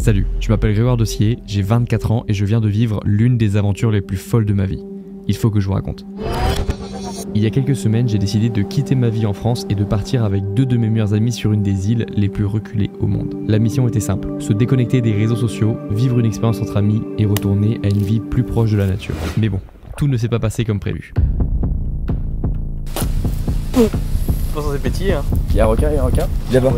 Salut, je m'appelle Grégoire Dossier, j'ai 24 ans et je viens de vivre l'une des aventures les plus folles de ma vie. Il faut que je vous raconte. Il y a quelques semaines, j'ai décidé de quitter ma vie en France et de partir avec deux de mes meilleurs amis sur une des îles les plus reculées au monde. La mission était simple, se déconnecter des réseaux sociaux, vivre une expérience entre amis et retourner à une vie plus proche de la nature. Mais bon, tout ne s'est pas passé comme prévu. Je pense que c'est petit, hein. Il y a un requin, Là-bas.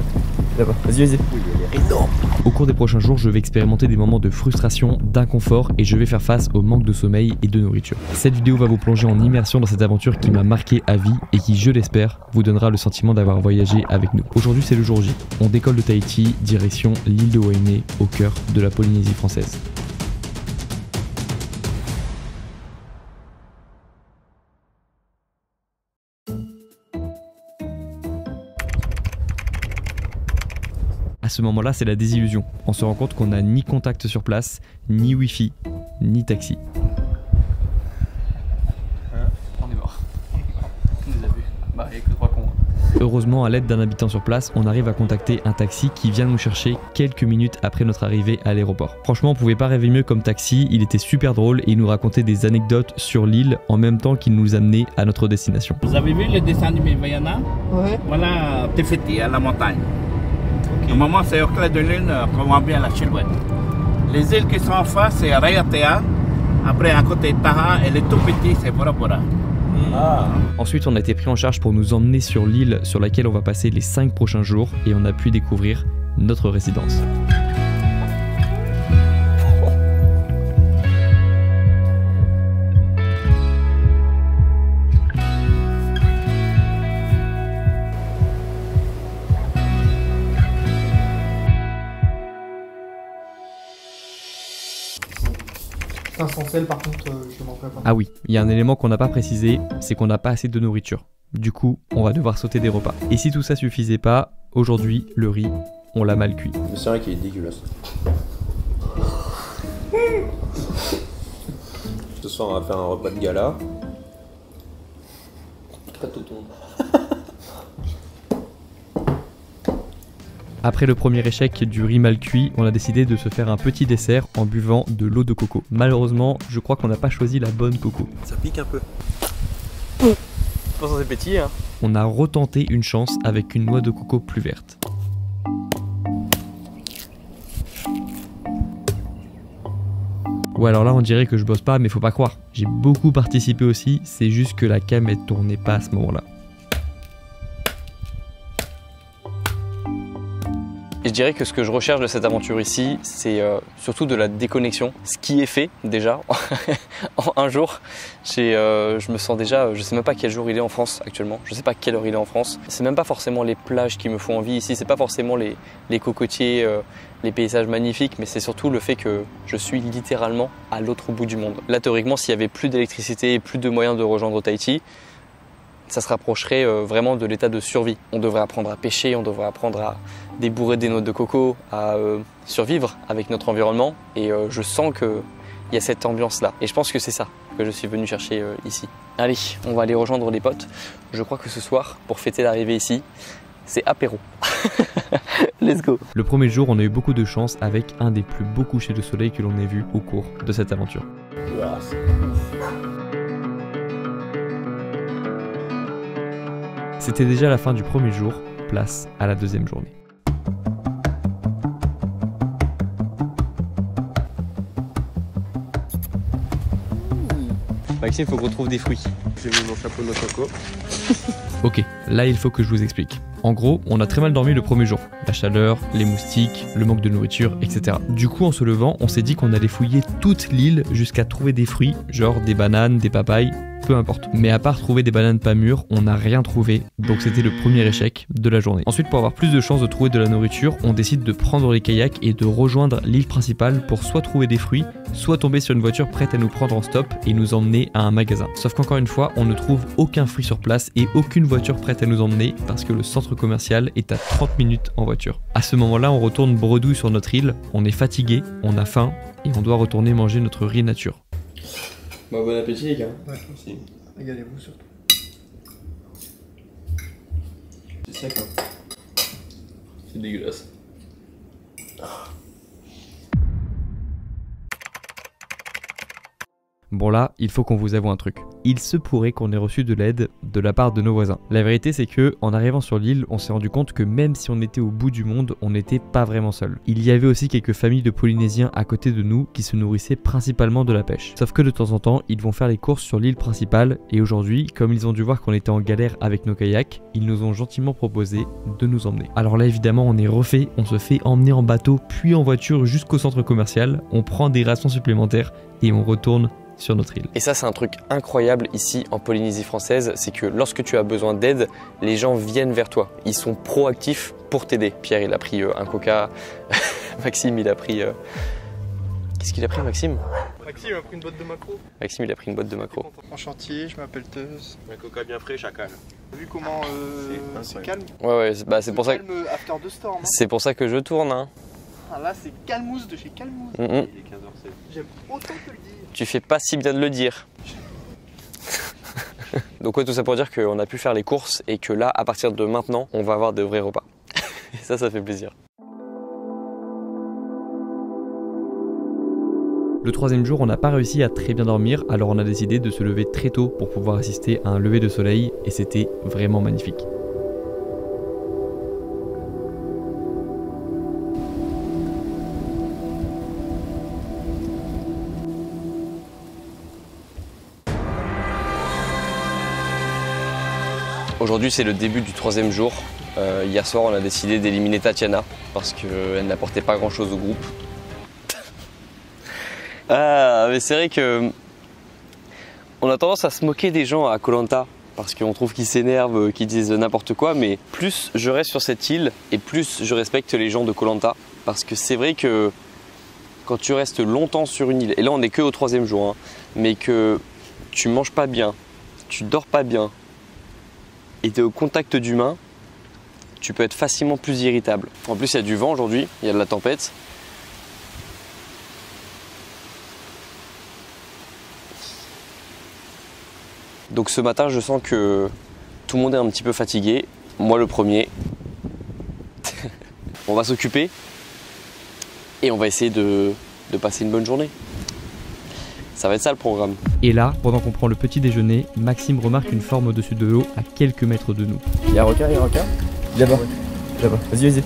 Là-bas. Vas-y, vas-y. Oui, il est énorme. Au cours des prochains jours, je vais expérimenter des moments de frustration, d'inconfort et je vais faire face au manque de sommeil et de nourriture. Cette vidéo va vous plonger en immersion dans cette aventure qui m'a marqué à vie et qui, je l'espère, vous donnera le sentiment d'avoir voyagé avec nous. Aujourd'hui, c'est le jour J. On décolle de Tahiti, direction l'île de Wainé, au cœur de la Polynésie française. À ce moment-là, c'est la désillusion. On se rend compte qu'on n'a ni contact sur place, ni wifi, ni taxi. On est mort. On les a vus. Bah, il y a que 3 cons. Heureusement, à l'aide d'un habitant sur place, on arrive à contacter un taxi qui vient nous chercher quelques minutes après notre arrivée à l'aéroport. Franchement, on pouvait pas rêver mieux comme taxi, il était super drôle et il nous racontait des anecdotes sur l'île en même temps qu'il nous amenait à notre destination. Vous avez vu le dessin animé Vaiana? Ouais. Voilà, Tefeti, à la montagne. Okay. Normalement, c'est au clair de lune qu'on voit bien la silhouette. Les îles qui sont en face, c'est Raiatea. Après, à côté, Taha, et les tout petits, c'est Bora Bora. Ah. Ensuite, on a été pris en charge pour nous emmener sur l'île sur laquelle on va passer les 5 prochains jours et on a pu découvrir notre résidence. Sans sel, par contre, je ne mangerai pas. Ah oui, il y a un élément qu'on n'a pas précisé, c'est qu'on n'a pas assez de nourriture. Du coup, on va devoir sauter des repas. Et si tout ça suffisait pas, aujourd'hui, le riz, on l'a mal cuit. C'est vrai qu'il est dégueulasse. Ce soir, on va faire un repas de gala. Pas tout le monde. Après le premier échec du riz mal cuit, on a décidé de se faire un petit dessert en buvant de l'eau de coco. Malheureusement, je crois qu'on n'a pas choisi la bonne coco. Ça pique un peu. Je pense que c'est petit, hein. On a retenté une chance avec une noix de coco plus verte. Ouais, alors là on dirait que je bosse pas, mais faut pas croire. J'ai beaucoup participé aussi, c'est juste que la cam elle tournait pas à ce moment-là. Et je dirais que ce que je recherche de cette aventure ici, c'est surtout de la déconnexion. Ce qui est fait déjà en un jour. Je me sens déjà, je sais même pas quel jour il est en France actuellement. Je sais pas quelle heure il est en France. C'est même pas forcément les plages qui me font envie ici. C'est pas forcément les cocotiers, les paysages magnifiques, mais c'est surtout le fait que je suis littéralement à l'autre bout du monde. Là, théoriquement, s'il y avait plus d'électricité et plus de moyens de rejoindre Tahiti, ça se rapprocherait vraiment de l'état de survie. On devrait apprendre à pêcher, on devrait apprendre à débourrer des noix de coco, à survivre avec notre environnement. Et je sens qu'il y a cette ambiance-là. Et je pense que c'est ça que je suis venu chercher ici. Allez, on va aller rejoindre les potes. Je crois que ce soir, pour fêter l'arrivée ici, c'est apéro. Let's go. Le premier jour, on a eu beaucoup de chance avec un des plus beaux couchers de soleil que l'on ait vu au cours de cette aventure. C'était déjà la fin du premier jour, place à la deuxième journée. Maxime, il faut qu'on trouve des fruits. J'ai mis mon chapeau de choco. Ok, là il faut que je vous explique. En gros, on a très mal dormi le premier jour. La chaleur, les moustiques, le manque de nourriture, etc. Du coup, en se levant, on s'est dit qu'on allait fouiller toute l'île jusqu'à trouver des fruits, genre des bananes, des papayes, peu importe. Mais à part trouver des bananes pas mûres, on n'a rien trouvé, donc c'était le premier échec de la journée. Ensuite, pour avoir plus de chances de trouver de la nourriture, on décide de prendre les kayaks et de rejoindre l'île principale pour soit trouver des fruits, soit tomber sur une voiture prête à nous prendre en stop et nous emmener à un magasin. Sauf qu'encore une fois, on ne trouve aucun fruit sur place et aucune voiture prête à nous emmener parce que le centre commercial est à 30 minutes en voiture. À ce moment-là, on retourne bredouille sur notre île, on est fatigué, on a faim et on doit retourner manger notre riz nature. Bah, bon appétit les gars. Ouais. Merci. Régalez-vous surtout. C'est sec hein. C'est dégueulasse. Bon là, il faut qu'on vous avoue un truc. Il se pourrait qu'on ait reçu de l'aide de la part de nos voisins. La vérité c'est que, en arrivant sur l'île, on s'est rendu compte que même si on était au bout du monde, on n'était pas vraiment seul. Il y avait aussi quelques familles de Polynésiens à côté de nous qui se nourrissaient principalement de la pêche. Sauf que de temps en temps, ils vont faire les courses sur l'île principale et aujourd'hui, comme ils ont dû voir qu'on était en galère avec nos kayaks, ils nous ont gentiment proposé de nous emmener. Alors là évidemment on est refait, on se fait emmener en bateau puis en voiture jusqu'au centre commercial, on prend des rations supplémentaires et on retourne sur notre île. Et ça c'est un truc incroyable ici en Polynésie française, c'est que lorsque tu as besoin d'aide, les gens viennent vers toi. Ils sont proactifs pour t'aider. Pierre il a pris un coca, Maxime il a pris... Qu'est-ce qu'il a pris Maxime? Maxime a pris une boîte de macro. Maxime il a pris une boîte de macro. En chantier, je m'appelle Teuse. Un coca bien frais, chacal. T'as vu comment c'est calme? Ouais, c'est pour ça que... Calme after the storm. Hein. C'est pour ça que je tourne. Hein. Ah, là c'est Calmousse de chez Calmousse. Mm -hmm. Il est 15h07. J'aime autant te le dire. Tu fais pas si bien de le dire. Donc ouais, tout ça pour dire qu'on a pu faire les courses et que là, à partir de maintenant, on va avoir de vrais repas. Et ça fait plaisir. Le troisième jour, on n'a pas réussi à très bien dormir, alors on a décidé de se lever très tôt pour pouvoir assister à un lever de soleil et c'était vraiment magnifique. Aujourd'hui, c'est le début du troisième jour. Hier soir, on a décidé d'éliminer Tatiana parce qu'elle n'apportait pas grand-chose au groupe. Ah, mais c'est vrai que on a tendance à se moquer des gens à Koh Lanta parce qu'on trouve qu'ils s'énervent, qu'ils disent n'importe quoi, mais plus je reste sur cette île et plus je respecte les gens de Koh Lanta parce que c'est vrai que quand tu restes longtemps sur une île, et là on n'est que au troisième jour, hein, mais que tu manges pas bien, tu dors pas bien et tu es au contact d'humains, tu peux être facilement plus irritable. En plus il y a du vent aujourd'hui, il y a de la tempête. Donc ce matin, je sens que tout le monde est un petit peu fatigué, moi le premier. On va s'occuper et on va essayer de passer une bonne journée. Ça va être ça le programme. Et là, pendant qu'on prend le petit déjeuner, Maxime remarque une forme au-dessus de l'eau à quelques mètres de nous. Il y a un requin, Là-bas, là-bas. Vas-y.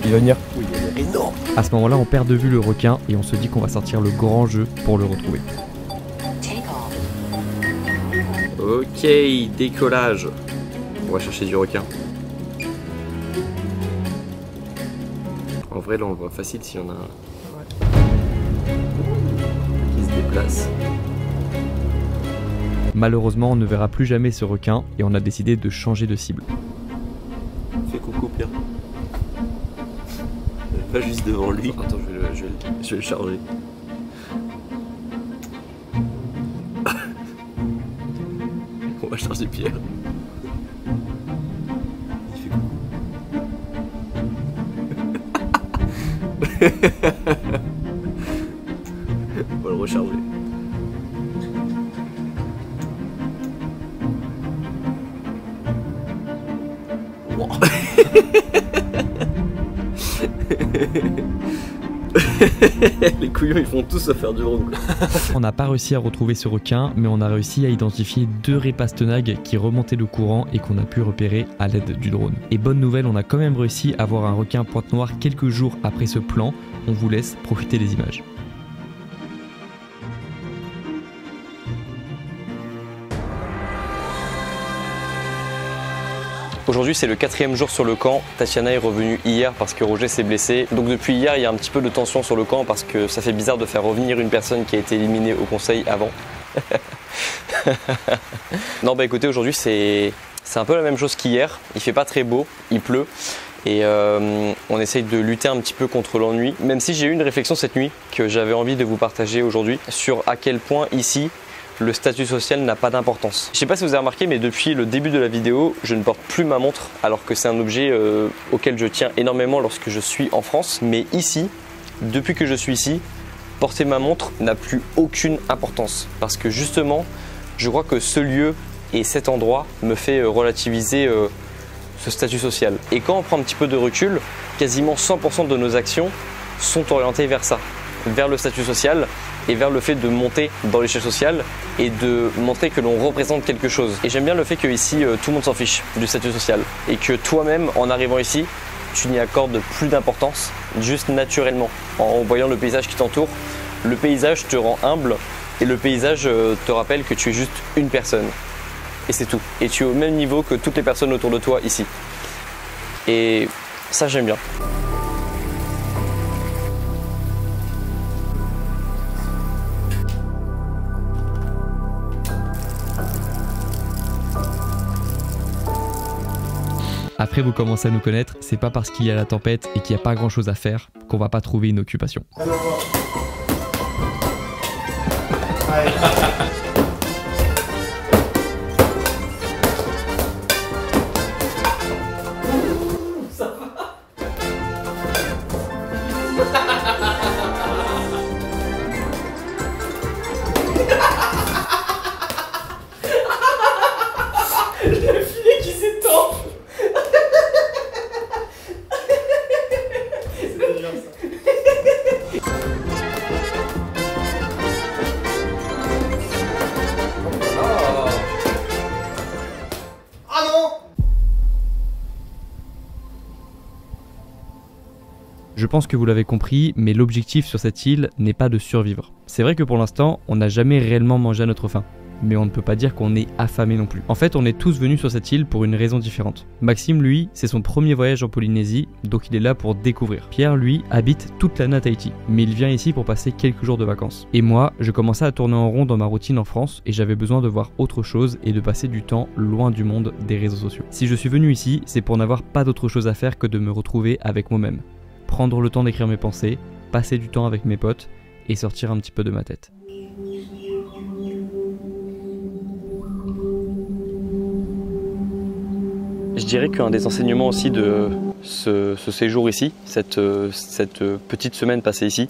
Il va venir. Oui, il est énorme. À ce moment-là, on perd de vue le requin et on se dit qu'on va sortir le grand jeu pour le retrouver. Ok, décollage. On va chercher du requin. En vrai, là, on le voit facile s'il y en a un qui se déplace. Malheureusement, on ne verra plus jamais ce requin et on a décidé de changer de cible. Fais coucou, Pierre. Pas juste devant lui. Attends, je vais le charger. On va charger Pierre. Il fait coucou. On va le recharger. Wow. Les couillons ils font tous à faire du drone. On n'a pas réussi à retrouver ce requin, mais on a réussi à identifier 2 répastenagues qui remontaient le courant et qu'on a pu repérer à l'aide du drone. Et bonne nouvelle, on a quand même réussi à voir un requin pointe noire quelques jours après ce plan. On vous laisse profiter des images. Aujourd'hui c'est le 4e jour sur le camp, Tatiana est revenue hier parce que Roger s'est blessé. Donc depuis hier il y a un petit peu de tension sur le camp parce que ça fait bizarre de faire revenir une personne qui a été éliminée au conseil avant. Non bah écoutez, aujourd'hui c'est un peu la même chose qu'hier, il fait pas très beau, il pleut et on essaye de lutter un petit peu contre l'ennui. Même si j'ai eu une réflexion cette nuit que j'avais envie de vous partager aujourd'hui sur à quel point ici le statut social n'a pas d'importance. Je sais pas si vous avez remarqué, mais depuis le début de la vidéo, je ne porte plus ma montre alors que c'est un objet auquel je tiens énormément lorsque je suis en France. Mais ici, depuis que je suis ici, porter ma montre n'a plus aucune importance. Parce que justement, je crois que ce lieu et cet endroit me fait relativiser ce statut social. Et quand on prend un petit peu de recul, quasiment 100% de nos actions sont orientées vers ça. vers le statut social et vers le fait de monter dans l'échelle sociale et de montrer que l'on représente quelque chose. Et j'aime bien le fait qu'ici, tout le monde s'en fiche du statut social et que toi-même, en arrivant ici, tu n'y accordes plus d'importance, juste naturellement, en voyant le paysage qui t'entoure. Le paysage te rend humble et le paysage te rappelle que tu es juste une personne. Et c'est tout. Et tu es au même niveau que toutes les personnes autour de toi ici. Et ça, j'aime bien. Après vous commencez à nous connaître, c'est pas parce qu'il y a la tempête et qu'il n'y a pas grand chose à faire qu'on va pas trouver une occupation. Je pense que vous l'avez compris, mais l'objectif sur cette île n'est pas de survivre. C'est vrai que pour l'instant, on n'a jamais réellement mangé à notre faim. Mais on ne peut pas dire qu'on est affamé non plus. En fait, on est tous venus sur cette île pour une raison différente. Maxime, lui, c'est son premier voyage en Polynésie, donc il est là pour découvrir. Pierre, lui, habite toute l'année à Tahiti, mais il vient ici pour passer quelques jours de vacances. Et moi, je commençais à tourner en rond dans ma routine en France, et j'avais besoin de voir autre chose et de passer du temps loin du monde des réseaux sociaux. Si je suis venu ici, c'est pour n'avoir pas d'autre chose à faire que de me retrouver avec moi-même. Prendre le temps d'écrire mes pensées, passer du temps avec mes potes, et sortir un petit peu de ma tête. Je dirais qu'un des enseignements aussi de ce séjour ici, cette petite semaine passée ici,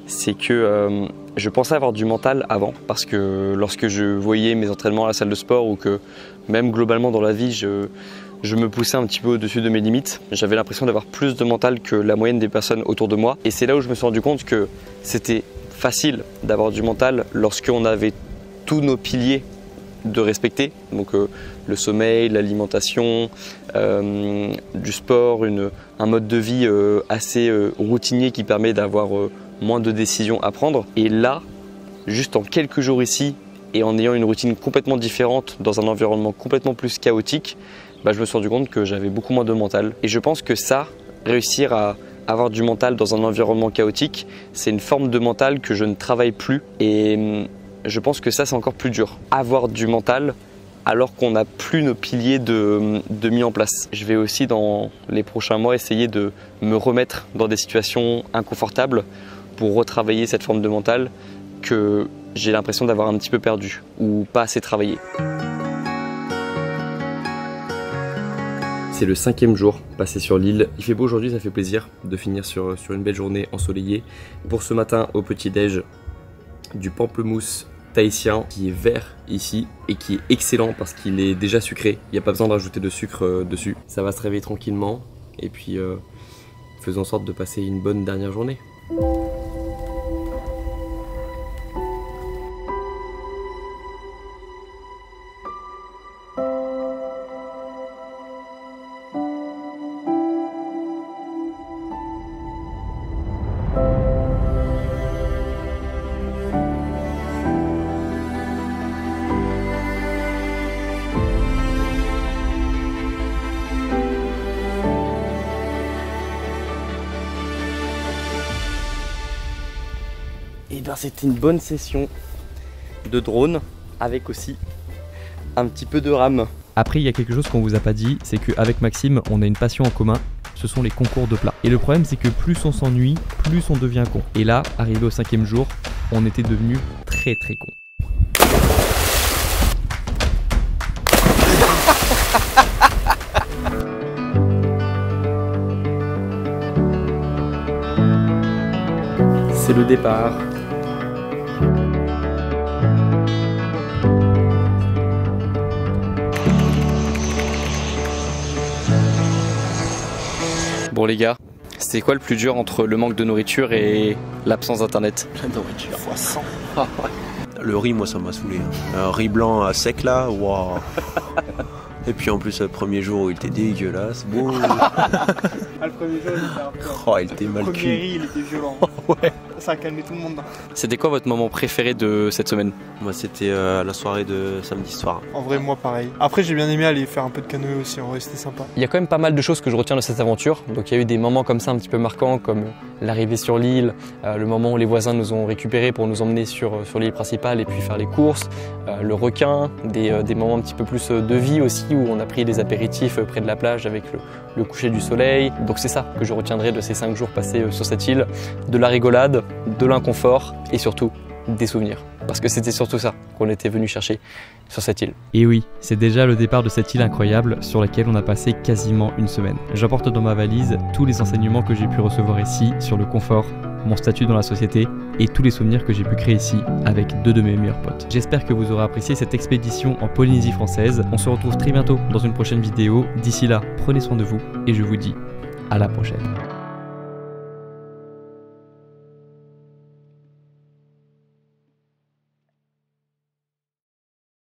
c'est que je pensais avoir du mental avant, parce que lorsque je voyais mes entraînements à la salle de sport ou que même globalement dans la vie, je me poussais un petit peu au-dessus de mes limites, j'avais l'impression d'avoir plus de mental que la moyenne des personnes autour de moi. Et c'est là où je me suis rendu compte que c'était facile d'avoir du mental lorsqu'on avait tous nos piliers de respecter, donc le sommeil, l'alimentation, du sport, un mode de vie assez routinier qui permet d'avoir moins de décisions à prendre. Et là, juste en quelques jours ici et en ayant une routine complètement différente dans un environnement complètement plus chaotique, je me suis rendu compte que j'avais beaucoup moins de mental. Et je pense que ça, réussir à avoir du mental dans un environnement chaotique, c'est une forme de mental que je ne travaille plus. Et je pense que ça, c'est encore plus dur. Avoir du mental alors qu'on n'a plus nos piliers de mis en place. Je vais aussi dans les prochains mois essayer de me remettre dans des situations inconfortables pour retravailler cette forme de mental que j'ai l'impression d'avoir un petit peu perdu ou pas assez travaillé. C'est le 5e jour passé sur l'île. Il fait beau aujourd'hui, ça fait plaisir de finir sur une belle journée ensoleillée. Pour ce matin, au petit-déj, du pamplemousse tahitien qui est vert ici et qui est excellent parce qu'il est déjà sucré. Il n'y a pas besoin de rajouter de sucre dessus. Ça va se réveiller tranquillement et puis faisons en sorte de passer une bonne dernière journée. Et bien c'était une bonne session de drone avec aussi un petit peu de rame. Après, il y a quelque chose qu'on vous a pas dit, c'est qu'avec Maxime, on a une passion en commun, ce sont les concours de plats. Et le problème, c'est que plus on s'ennuie, plus on devient con. Et là, arrivé au 5e jour, on était devenus très très con. C'est le départ. Bon les gars, C'était quoi le plus dur entre le manque de nourriture et l'absence d'internet? La nourriture. Fois 100. Le riz, moi, ça m'a saoulé. Un riz blanc à sec là, waouh. Et puis en plus, le premier jour, il était dégueulasse. Beau. Ah, le premier jour, il était un peu. Oh, il était Le mal premier cuit. riz, il était violent. Ouais. Ça a calmé tout le monde. C'était quoi votre moment préféré de cette semaine? Moi, c'était la soirée de samedi soir. En vrai, moi, pareil. Après, j'ai bien aimé aller faire un peu de canoë aussi. En vrai, c'était sympa. Il y a quand même pas mal de choses que je retiens de cette aventure. Donc il y a eu des moments comme ça un petit peu marquants, comme l'arrivée sur l'île, le moment où les voisins nous ont récupérés pour nous emmener sur l'île principale et puis faire les courses, le requin, des moments un petit peu plus de vie aussi où on a pris des apéritifs près de la plage avec le coucher du soleil. Donc c'est ça que je retiendrai de ces 5 jours passés sur cette île, de la rigolade, de l'inconfort et surtout des souvenirs. Parce que c'était surtout ça qu'on était venu chercher sur cette île. Et oui, c'est déjà le départ de cette île incroyable sur laquelle on a passé quasiment une semaine. J'apporte dans ma valise tous les enseignements que j'ai pu recevoir ici sur le confort, mon statut dans la société et tous les souvenirs que j'ai pu créer ici avec 2 de mes meilleurs potes. J'espère que vous aurez apprécié cette expédition en Polynésie française. On se retrouve très bientôt dans une prochaine vidéo. D'ici là, prenez soin de vous et je vous dis à la prochaine.